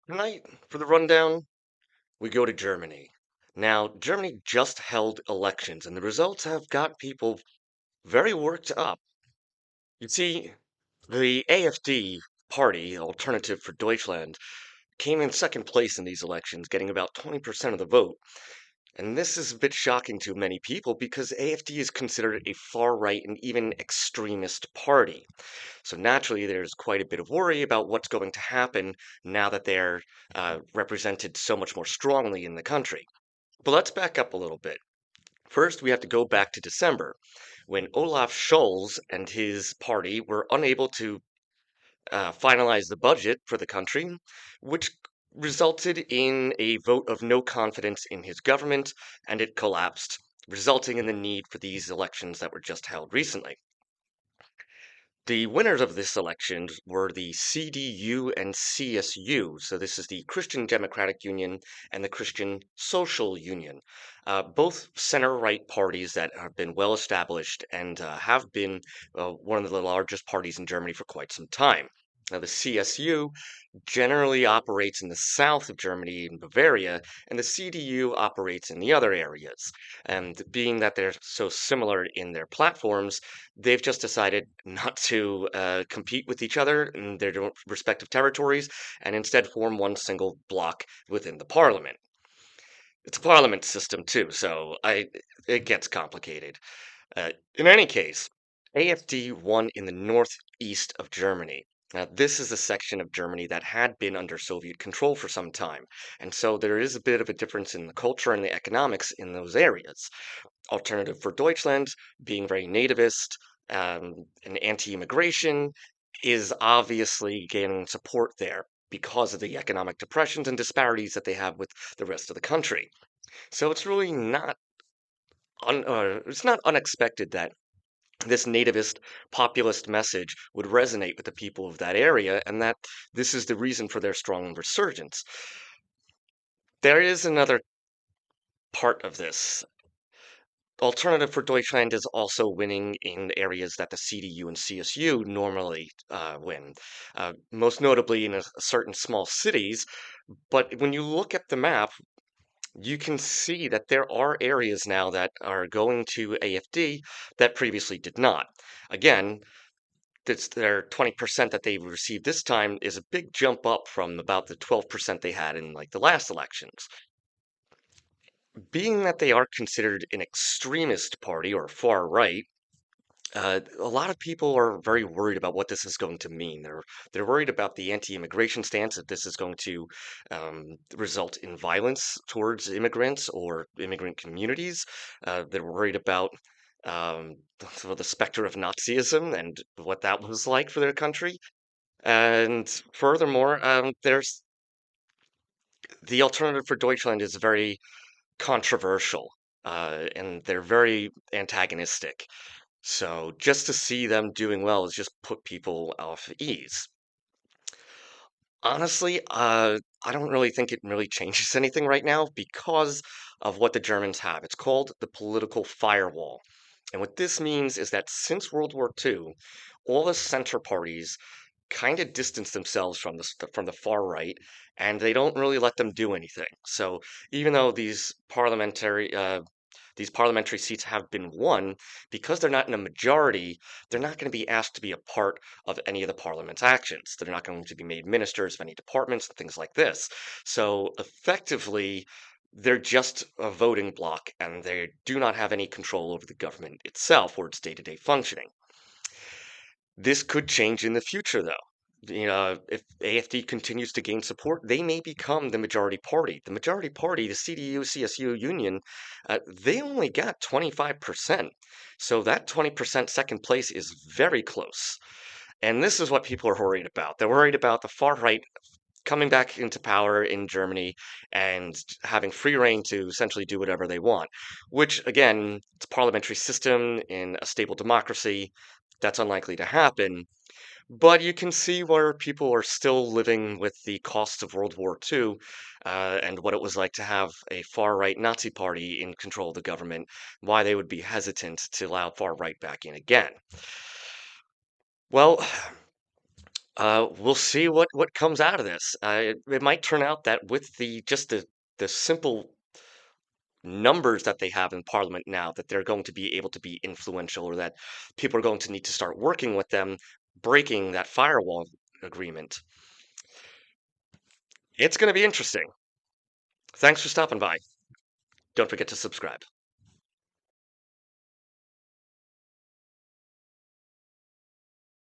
Tonight, for the rundown, we go to Germany. Now, Germany just held elections, and the results have got people very worked up. You see, the AfD party, Alternative for Deutschland, came in second place in these elections, getting about 20% of the vote. And this is a bit shocking to many people because AfD is considered a far right and even extremist party. So naturally, there's quite a bit of worry about what's going to happen now that they're represented so much more strongly in the country. But let's back up a little bit. First, we have to go back to December, when Olaf Scholz and his party were unable to finalize the budget for the country, which resulted in a vote of no confidence in his government, and it collapsed, resulting in the need for these elections that were just held recently. The winners of this election were the CDU and CSU. So this is the Christian Democratic Union and the Christian Social Union, both center-right parties that have been well established and have been one of the largest parties in Germany for quite some time. Now, the CSU generally operates in the south of Germany in Bavaria, and the CDU operates in the other areas. And being that they're so similar in their platforms, they've just decided not to compete with each other in their respective territories and instead form one single block within the parliament. It's a parliament system too, so it gets complicated. In any case, AfD won in the northeast of Germany. Now, this is a section of Germany that had been under Soviet control for some time, and so there is a bit of a difference in the culture and the economics in those areas. Alternative for Deutschland, being very nativist and anti-immigration, is obviously gaining support there because of the economic depressions and disparities that they have with the rest of the country. So it's really not it's not unexpected that this nativist populist message would resonate with the people of that area, and that this is the reason for their strong resurgence. There is another part of this. Alternative for Deutschland is also winning in areas that the CDU and CSU normally win, most notably in certain small cities. But when you look at the map, you can see that there are areas now that are going to AfD that previously did not. Again, their 20% that they received this time is a big jump up from about the 12% they had in like the last elections. Being that they are considered an extremist party or far right, a lot of people are very worried about what this is going to mean. They're worried about the anti-immigration stance, that this is going to result in violence towards immigrants or immigrant communities. They're worried about sort of the specter of Nazism and what that was like for their country. And furthermore, there's the alternative for Deutschland is very controversial, and they're very antagonistic. So just to see them doing well is just put people off ease. Honestly, I don't really think it really changes anything right now because of what the Germans have. It's called the political firewall. And what this means is that since World War II, all the center parties kind of distance themselves from from the far right, and they don't really let them do anything. So even though these parliamentary seats have been won, because they're not in a majority, they're not going to be asked to be a part of any of the parliament's actions. They're not going to be made ministers of any departments and things like this. So effectively, they're just a voting bloc, and they do not have any control over the government itself or its day-to-day functioning. This could change in the future, though. If AfD continues to gain support, they may become the majority party. The majority party, the CDU CSU union, they only got 25%. So that 20% second place is very close. And this is what people are worried about. They're worried about the far right coming back into power in Germany and having free reign to essentially do whatever they want, which, again, it's a parliamentary system in a stable democracy. That's unlikely to happen. But you can see where people are still living with the costs of World War II, and what it was like to have a far-right Nazi party in control of the government, why they would be hesitant to allow far-right back in again. Well, We'll see what comes out of this. It might turn out that with the simple numbers that they have in parliament now, that they're going to be able to be influential, or that people are going to need to start working with them, breaking that firewall agreement. It's going to be interesting. Thanks for stopping by. Don't forget to subscribe.